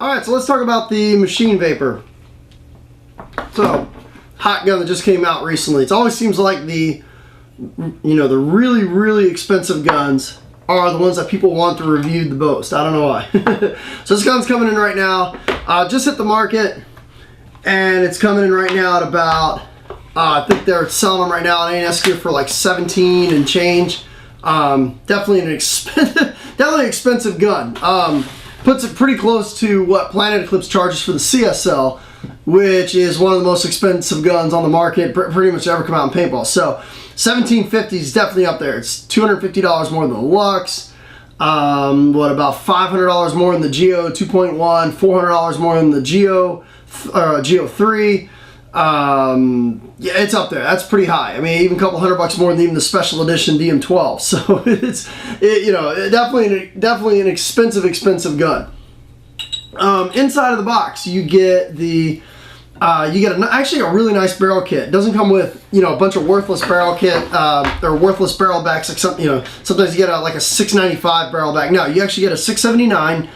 Alright, so let's talk about the Machine Vapor. So, hot gun that just came out recently. It always seems like the really, really expensive guns are the ones that people want to review the most. I don't know why. So this gun's coming in right now. Just hit the market, and it's coming in right now at about, I think they're selling them right now on ANS gear for like 17 and change. Definitely an expensive gun. Puts it pretty close to what Planet Eclipse charges for the CSL, which is one of the most expensive guns on the market, pretty much ever come out in paintball. So $1,750 is definitely up there. It's $250 more than the Lux. What, about $500 more than the Geo 2.1, $400 more than the Geo 3. Yeah, it's up there. That's pretty high. I mean, even a couple $100 more than even the special edition DM12. So definitely an expensive gun. Inside of the box, you get actually a really nice barrel kit. It doesn't come with a bunch of worthless barrel kit or worthless barrel backs. Like sometimes you get like a 695 barrel back. No, you actually get a 679,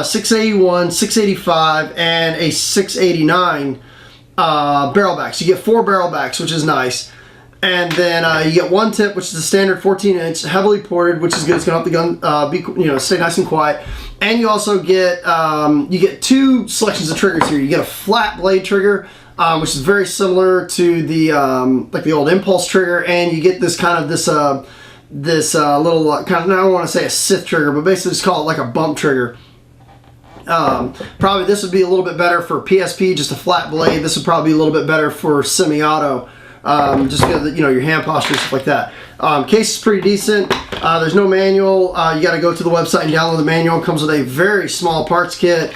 681, 685, and a 689. Barrel backs. You get 4 barrel backs, which is nice, and then you get one tip, which is the standard 14-inch, heavily ported, which is good. It's gonna help the gun stay nice and quiet. And you also get 2 selections of triggers here. You get a flat blade trigger, which is very similar to the like the old impulse trigger, and you get this kind of little kind of, I don't want to say a Sith trigger, but basically just call it like a bump trigger. Probably this would be a little bit better for PSP, just a flat blade. This would probably be a little bit better for semi-auto, just because your hand posture, stuff like that. Case is pretty decent. There's no manual. You got to go to the website and download the manual. It comes with a very small parts kit,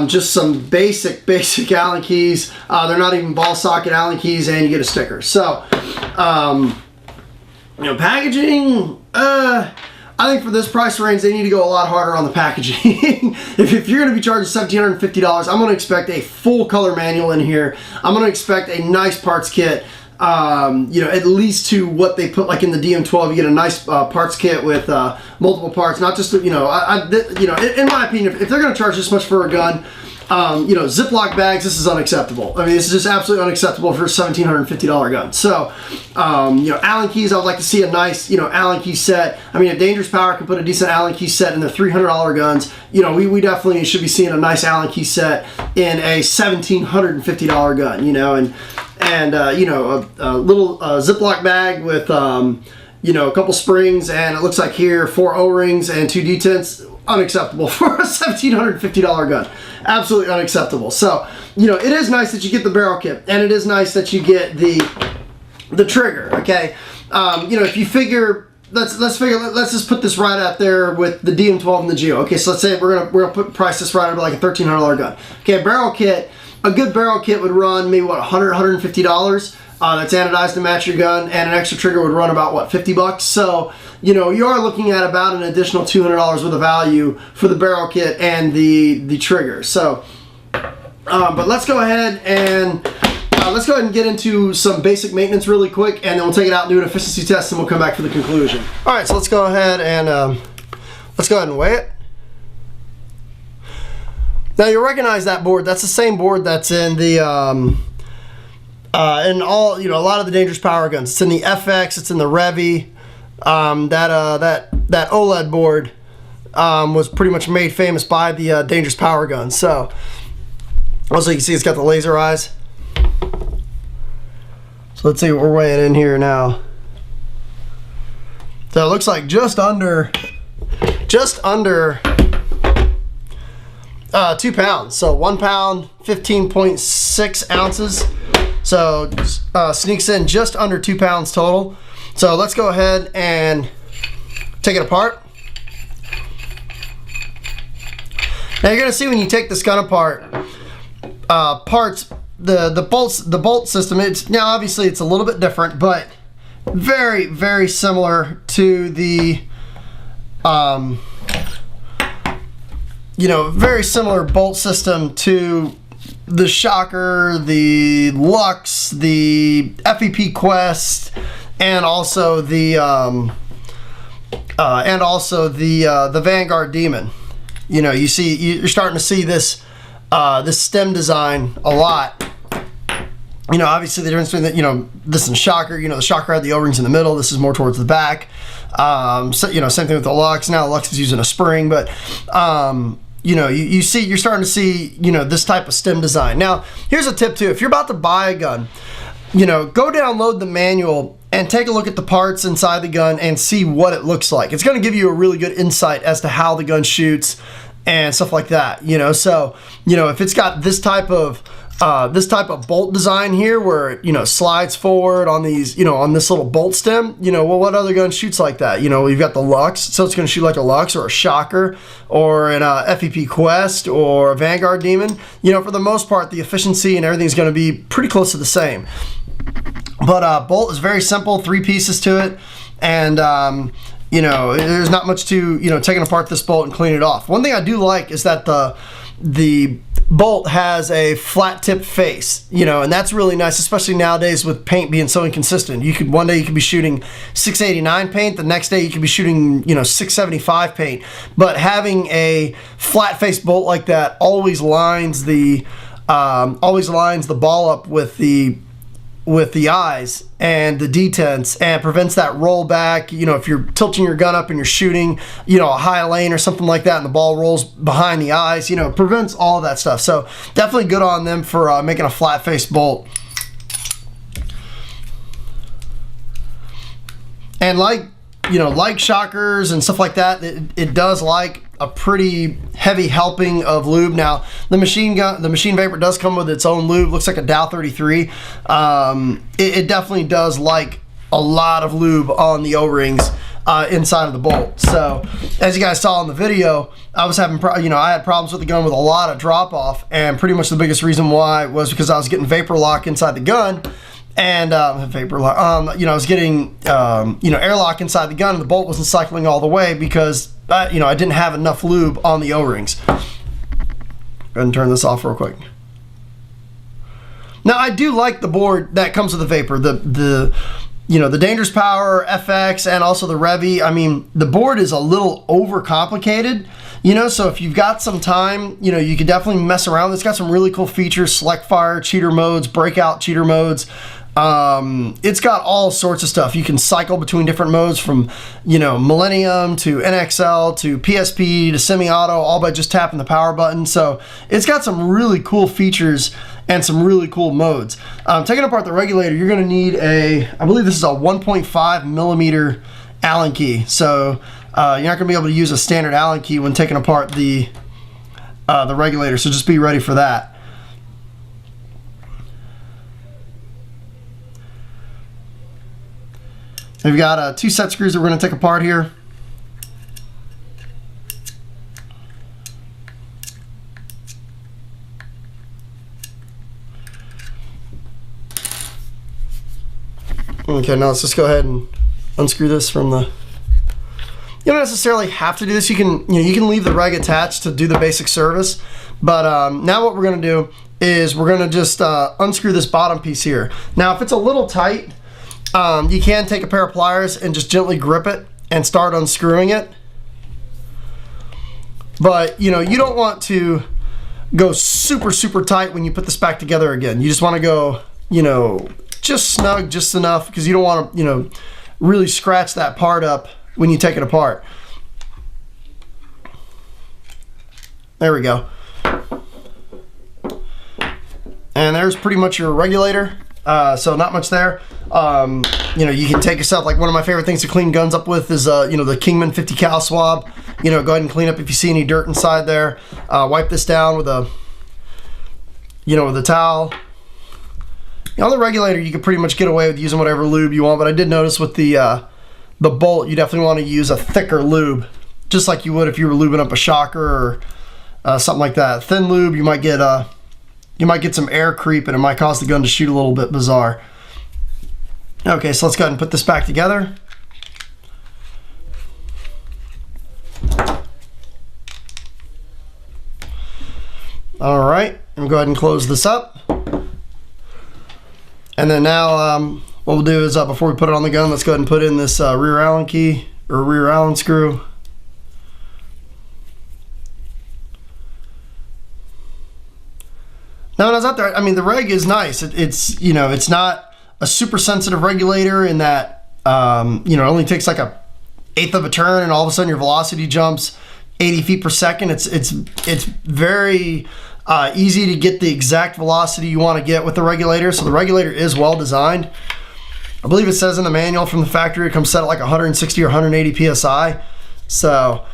just some basic Allen keys. They're not even ball socket Allen keys, and you get a sticker. So, packaging. I think for this price range, they need to go a lot harder on the packaging. if you're going to be charging $1,750, I'm going to expect a full color manual in here. I'm going to expect a nice parts kit. At least to what they put like in the DM12. You get a nice parts kit with multiple parts, not just in my opinion, if they're going to charge this much for a gun, Ziploc bags, this is unacceptable. I mean, this is just absolutely unacceptable for a $1,750 gun. So, Allen keys, I would like to see a nice, Allen key set. I mean, if Dangerous Power can put a decent Allen key set in their $300 guns, we definitely should be seeing a nice Allen key set in a $1,750 gun, and a little Ziploc bag with, a couple springs, and it looks like here 4 O-rings and 2 detents. Unacceptable for a $1,750 gun. Absolutely unacceptable. So, it is nice that you get the barrel kit, and it is nice that you get the trigger. Okay, if you figure, let's just put this right out there with the DM12 and the Geo. Okay, so let's say we're gonna price this right at like a $1,300 gun. Okay, a barrel kit. A good barrel kit would run maybe what, $150. That's anodized to match your gun, and an extra trigger would run about what, $50. So you are looking at about an additional $200 worth of value for the barrel kit and the trigger. So, but let's go ahead and get into some basic maintenance really quick, and then we'll take it out and do an efficiency test, and we'll come back for the conclusion. All right, so let's go ahead and weigh it. Now you'll recognize that board. That's the same board that's in the in all a lot of the Dangerous Power guns. It's in the FX. It's in the Revy. That OLED board was pretty much made famous by the Dangerous Power guns. So also you can see it's got the laser eyes. So let's see what we're weighing in here now. So it looks like just under 2 pounds. So 1 pound, 15.6 ounces. So sneaks in just under 2 pounds total. So let's go ahead and take it apart. Now you're gonna see when you take this gun apart, the bolt system. It's now obviously it's a little bit different, but very, very similar to the very similar bolt system to the Shocker, the Lux, the FEP Quest, and also the Vanguard Demon. You know, you're starting to see this this stem design a lot. You know, obviously the difference between this and shocker. You know, the shocker had the O-rings in the middle. This is more towards the back. So, you know, same thing with the Lux. Now the Lux is using a spring, but you know, you're starting to see, you know, this type of stem design. Now, here's a tip too. If you're about to buy a gun, you know, go download the manual and take a look at the parts inside the gun and see what it looks like. It's going to give you a really good insight as to how the gun shoots and stuff like that. You know, so, you know, if it's got this type of bolt design here where it, you know, slides forward on these, you know, on this little bolt stem, you know, well, what other gun shoots like that? You know, you've got the Lux, so it's going to shoot like a Lux or a Shocker or an FEP Quest or a Vanguard Demon. You know, for the most part, the efficiency and everything's going to be pretty close to the same. But bolt is very simple, 3 pieces to it, and you know, there's not much to, you know, taking apart this bolt and clean it off. One thing I do like is that the bolt has a flat tip face, you know, and that's really nice, especially nowadays with paint being so inconsistent. One day you could be shooting 689 paint, the next day you could be shooting, you know, 675 paint. But having a flat face bolt like that always lines the ball up with the eyes and the detents and prevents that rollback. You know, if you're tilting your gun up and you're shooting, you know, a high lane or something like that and the ball rolls behind the eyes, you know, it prevents all of that stuff. So definitely good on them for making a flat face bolt. And like, you know, like shockers and stuff like that, it does like a pretty heavy helping of lube. Now the machine vapor does come with its own lube. Looks like a Dow 33. It definitely does like a lot of lube on the O-rings inside of the bolt. So as you guys saw in the video, I was having I had problems with the gun with a lot of drop off, and pretty much the biggest reason why was because I was getting vapor lock inside the gun. And vapor lock, you know, I was getting airlock inside the gun, and the bolt wasn't cycling all the way because you know, I didn't have enough lube on the O-rings. Go ahead and turn this off real quick. Now I do like the board that comes with the vapor, the Dangerous Power FX and also the Revy. I mean, the board is a little overcomplicated, you know, so if you've got some time, you know, you can definitely mess around. It's got some really cool features: select fire, cheater modes, breakout cheater modes. It's got all sorts of stuff. You can cycle between different modes from, you know, Millennium to NXL to PSP to semi-auto, all by just tapping the power button. So it's got some really cool features and some really cool modes. Taking apart the regulator, you're going to need I believe this is a 1.5 millimeter Allen key. So you're not going to be able to use a standard Allen key when taking apart the regulator. So just be ready for that. We've got 2 set screws that we're going to take apart here. Okay, now let's just go ahead and unscrew this from the... You don't necessarily have to do this. You can leave the reg attached to do the basic service. But now what we're going to do is we're going to just unscrew this bottom piece here. Now, if it's a little tight, you can take a pair of pliers and just gently grip it and start unscrewing it. But, you know, you don't want to go super, super tight when you put this back together again. You just want to go, you know, just snug, just enough, because you don't want to, you know, really scratch that part up when you take it apart. There we go. And there's pretty much your regulator. So not much there. You know, you can take yourself, like one of my favorite things to clean guns up with is, you know, the Kingman 50 cal swab. You know, go ahead and clean up if you see any dirt inside there. Wipe this down with a, you know, with a towel. You know, on the regulator, you can pretty much get away with using whatever lube you want, but I did notice with the bolt, you definitely want to use a thicker lube, just like you would if you were lubing up a shocker or something like that. Thin lube, you might get some air creep, and it might cause the gun to shoot a little bit bizarre. Okay, so let's go ahead and put this back together. All right, and go ahead and close this up. And then now what we'll do is before we put it on the gun, let's go ahead and put in this rear Allen key or rear Allen screw. Now when I was out there, I mean, the reg is nice. It's you know, it's not a super sensitive regulator in that you know, it only takes like a eighth of a turn, and all of a sudden your velocity jumps 80 feet per second. It's very easy to get the exact velocity you want to get with the regulator. So the regulator is well designed. I believe it says in the manual from the factory it comes set at like 160 or 180 psi. So,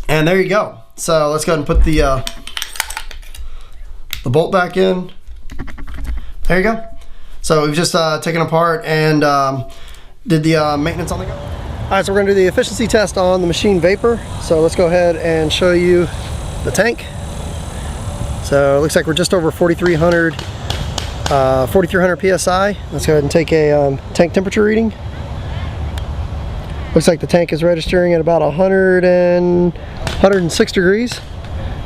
and there you go. So let's go ahead and put the bolt back in. There you go. So we've just taken apart and did the maintenance on the go. All right, so we're gonna do the efficiency test on the machine vapor. So let's go ahead and show you the tank. So it looks like we're just over 4,300 psi. Let's go ahead and take a tank temperature reading. Looks like the tank is registering at about 106 degrees.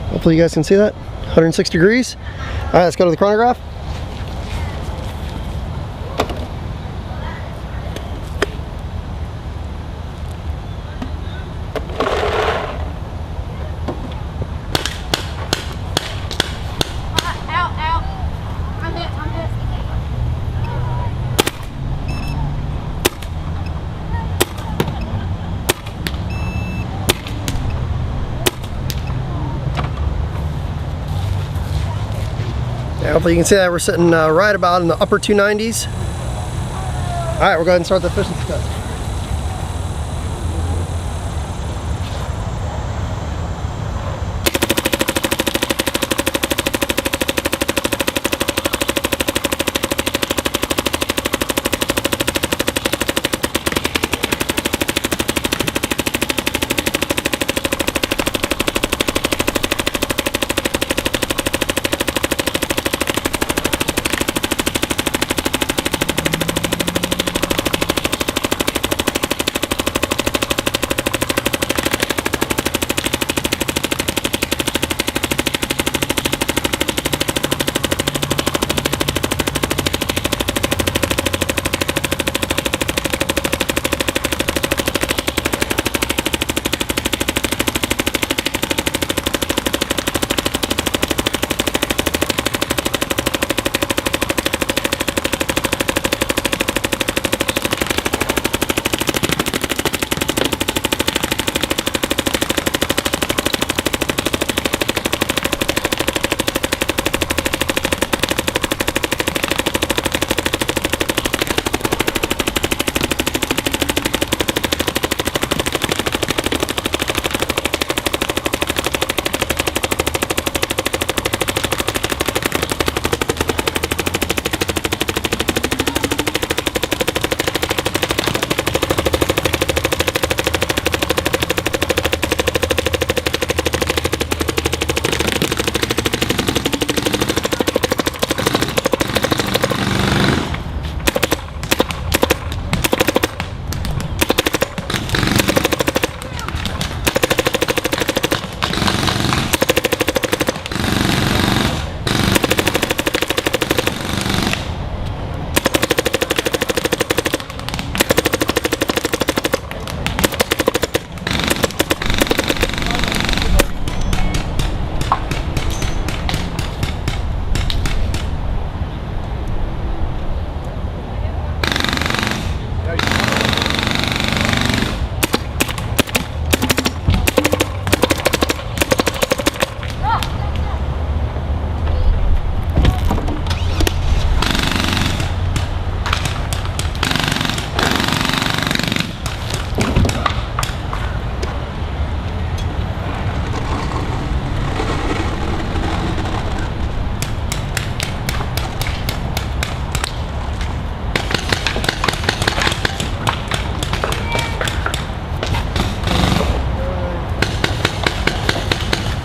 Hopefully you guys can see that. 106 degrees. All right, let's go to the chronograph. Hopefully you can see that we're sitting right about in the upper 290s. All right, we'll go ahead and start the efficiency test.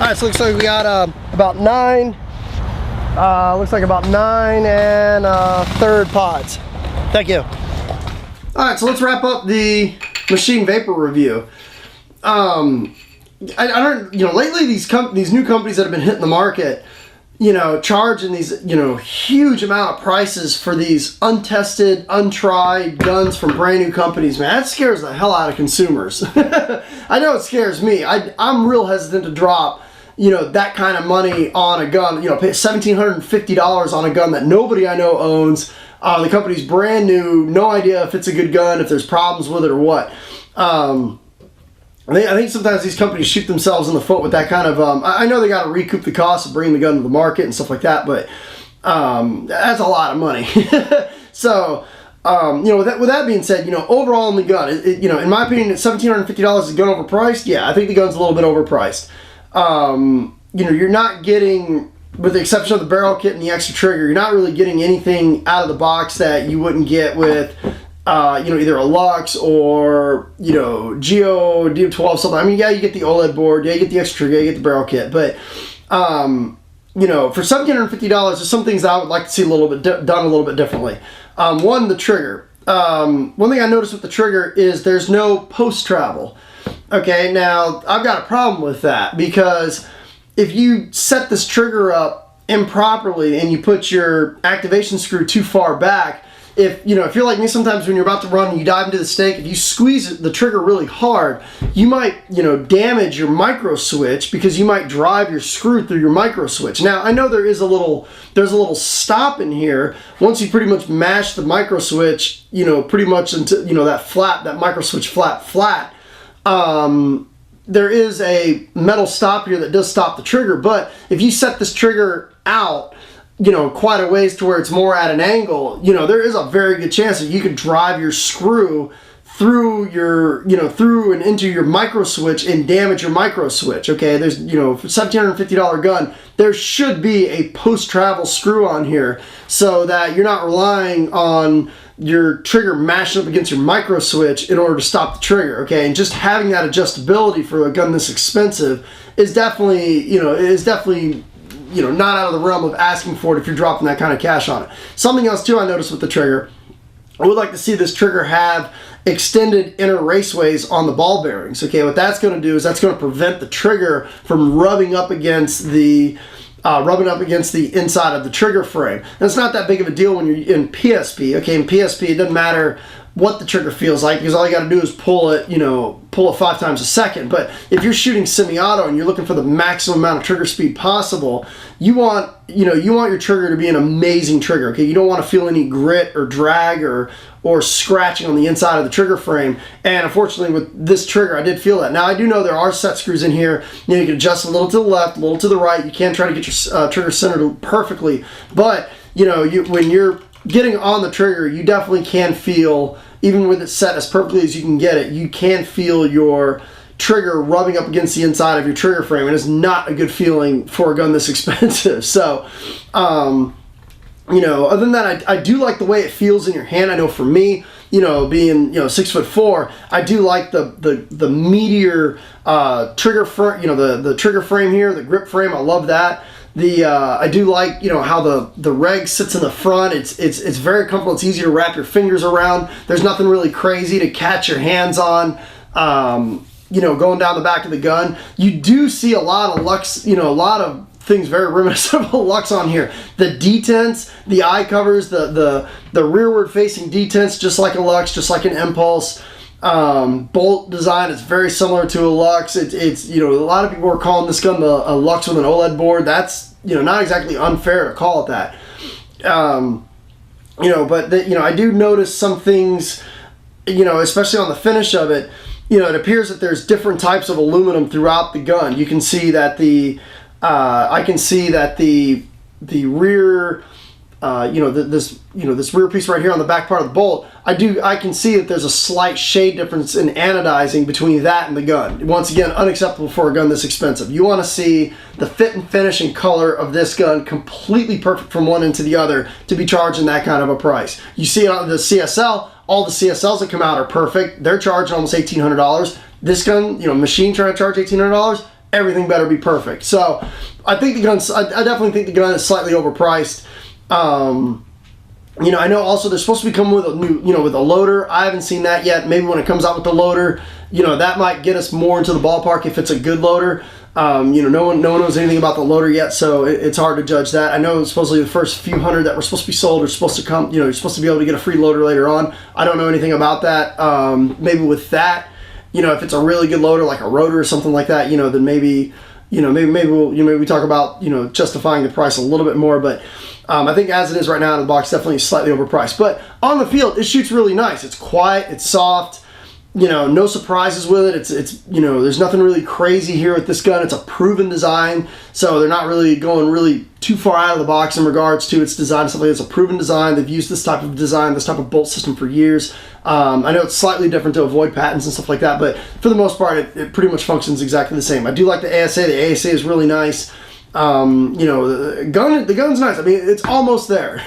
All right, so looks like we got about 9 and a third pods. Thank you. All right, so let's wrap up the machine vapor review. I don't, you know, lately these new companies that have been hitting the market, you know, charging these, you know, huge amount of prices for these untested, untried guns from brand new companies, man, that scares the hell out of consumers. I know it scares me. I'm real hesitant to drop, you know, that kind of money on a gun, you know, pay $1,750 on a gun that nobody I know owns. The company's brand new, no idea if it's a good gun, if there's problems with it or what. I think sometimes these companies shoot themselves in the foot with that kind of, I know they got to recoup the cost of bringing the gun to the market and stuff like that, but that's a lot of money. So, you know, with that being said, you know, overall in the gun, you know, in my opinion, $1,750 is a gun overpriced. Yeah, I think the gun's a little bit overpriced. You know, you're not getting, with the exception of the barrel kit and the extra trigger, you're not really getting anything out of the box that you wouldn't get with, you know, either a Lux or, you know, Geo, DM12, something. I mean, yeah, you get the OLED board, yeah, you get the extra trigger, yeah, you get the barrel kit, but, you know, for $1,750, there's some things I would like to see a little bit done a little bit differently. One, the trigger. One thing I noticed with the trigger is there's no post-travel. Okay, now, I've got a problem with that because if you set this trigger up improperly and you put your activation screw too far back, if you're like me sometimes when you're about to run and you dive into the stake, if you squeeze the trigger really hard, you might, you know, damage your micro switch because you might drive your screw through your micro switch. Now, I know there's a little stop in here once you pretty much mash the micro switch, you know, pretty much into, you know, that micro switch flat. There is a metal stop here that does stop the trigger, but if you set this trigger out, you know, quite a ways to where it's more at an angle, you know, there is a very good chance that you could drive your screw through your, you know, through and into your micro switch and damage your micro switch. Okay, there's, you know, for $1,750 gun, there should be a post-travel screw on here so that you're not relying on your trigger mashing up against your micro switch in order to stop the trigger. Okay, and just having that adjustability for a gun this expensive is definitely, you know, not out of the realm of asking for it if you're dropping that kind of cash on it. Something else too I noticed with the trigger, I would like to see this trigger have extended inner raceways on the ball bearings. Okay, what that's going to do is that's going to prevent the trigger from rubbing up against the inside of the trigger frame. And it's not that big of a deal when you're in PSP. Okay, in PSP it doesn't matter what the trigger feels like because all you got to do is pull it 5 times a second. But if you're shooting semi-auto and you're looking for the maximum amount of trigger speed possible, you want your trigger to be an amazing trigger. Okay, you don't want to feel any grit or drag or scratching on the inside of the trigger frame. And unfortunately with this trigger I did feel that. Now I do know there are set screws in here. You know, you can adjust a little to the left, a little to the right. You can try to get your trigger centered perfectly, but you know, when you're getting on the trigger, you definitely can feel, even with it set as perfectly as you can get it, you can feel your trigger rubbing up against the inside of your trigger frame, and it's not a good feeling for a gun this expensive. So, you know, other than that, I do like the way it feels in your hand. I know for me, you know, being, you know, 6'4", I do like the meatier trigger frame, you know, the trigger frame here, the grip frame. I love that. I do like, you know, how the reg sits in the front. It's very comfortable. It's easy to wrap your fingers around. There's nothing really crazy to catch your hands on. You know, going down the back of the gun, you do see a lot of Lux, you know, a lot of things very reminiscent of a Lux on here. The detents, the eye covers, the rearward facing detents, just like a Lux, just like an Impulse. Bolt design is very similar to a Lux. It's you know, a lot of people are calling this gun a Lux with an OLED board. That's, you know, not exactly unfair to call it that. You know, but you know, I do notice some things, you know, especially on the finish of it. You know, it appears that there's different types of aluminum throughout the gun. You can see that I can see that the rear, you know, this rear piece right here on the back part of the bolt, I can see that there's a slight shade difference in anodizing between that and the gun. Once again, unacceptable for a gun this expensive. You want to see the fit and finish and color of this gun completely perfect from one end to the other to be charging that kind of a price. You see it on the CSL, all the CSLs that come out are perfect. They're charging almost $1,800. This gun, you know, machine trying to charge $1,800, everything better be perfect. So I think the gun's, I definitely think the gun is slightly overpriced. You know, I know also they're supposed to be coming with a new, you know, with a loader. I haven't seen that yet. Maybe when it comes out with the loader, you know, that might get us more into the ballpark if it's a good loader. You know, no one knows anything about the loader yet, so it's hard to judge that. I know supposedly the first few hundred that were supposed to be sold are supposed to come, you know, you're supposed to be able to get a free loader later on. I don't know anything about that. Maybe with that, you know, if it's a really good loader like a rotor or something like that, you know, then maybe, maybe we talk about, justifying the price a little bit more, but I think as it is right now out of the box, definitely slightly overpriced. But on the field, it shoots really nice. It's quiet, it's soft, no surprises with it. It's there's nothing really crazy here with this gun. It's a proven design, so they're not really going really too far out of the box in regards to its design. Something that's a proven design. They've used this type of design, this type of bolt system for years. I know it's slightly different to avoid patents and stuff like that, but for the most part, it pretty much functions exactly the same. I do like the ASA. The ASA is really nice. The gun's nice. I mean, it's almost there.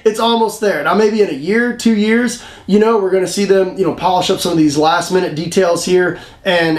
It's almost there. Now, maybe in a year, 2 years, we're going to see them, polish up some of these last minute details here, and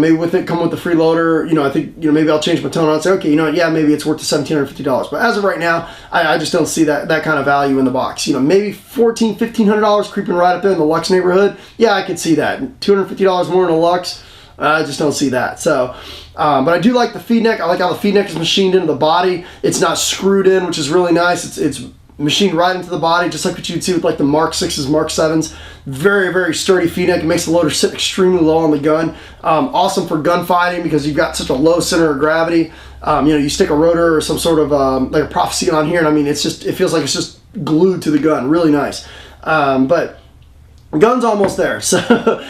maybe with it come with the freeloader. I think, maybe I'll change my tone and say, okay, yeah, maybe it's worth the $1,750. But as of right now, I just don't see that kind of value in the box. Maybe $1,400, $1,500 creeping right up there in the Lux neighborhood. Yeah, I could see that. $250 more in a Lux. I just don't see that. So, but I do like the feed neck. I like how the feed neck is machined into the body. It's not screwed in, which is really nice. It's machined right into the body, just like what you'd see with like the Mark 6s, Mark 7s. Very, very sturdy feed neck. It makes the loader sit extremely low on the gun. Awesome for gunfighting because you've got such a low center of gravity. You stick a rotor or some sort of like a Prophecy on here, and I mean, it feels like it's just glued to the gun. Really nice. But gun's almost there. So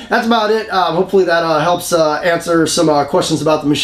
that's about it. Hopefully that helps answer some questions about the machine.